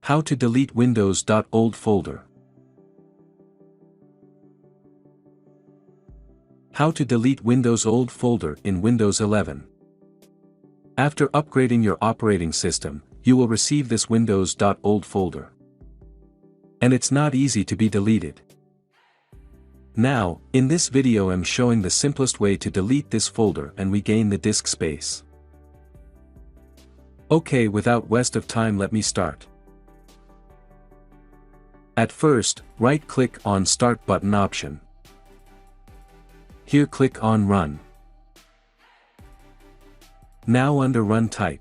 How to delete windows.old folder. How to delete Windows old folder in Windows 11. After upgrading your operating system, you will receive this windows.old folder. And it's not easy to be deleted. Now, in this video I'm showing the simplest way to delete this folder and regain the disk space. Okay, without waste of time, let me start. At first, right-click on Start button option. Here click on Run. Now under Run type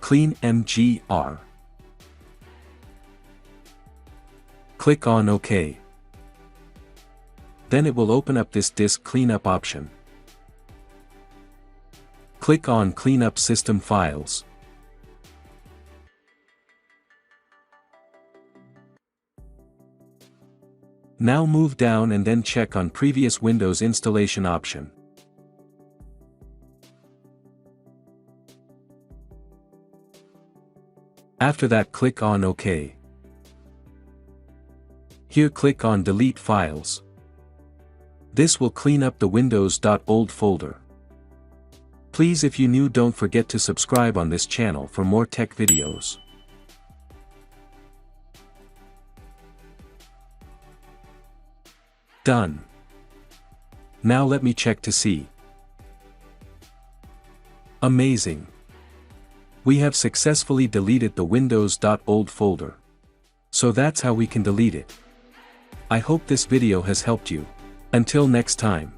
Clean mgr. Click on OK. Then it will open up this disk cleanup option. Click on Clean up System Files. Now move down and then check on Previous Windows Installation option. After that, click on OK. Here click on Delete Files. This will clean up the windows.old folder. Please, if you new, don't forget to subscribe on this channel for more tech videos. Done. Now let me check to see. Amazing. We have successfully deleted the windows.old folder. So that's how we can delete it. I hope this video has helped you. Until next time.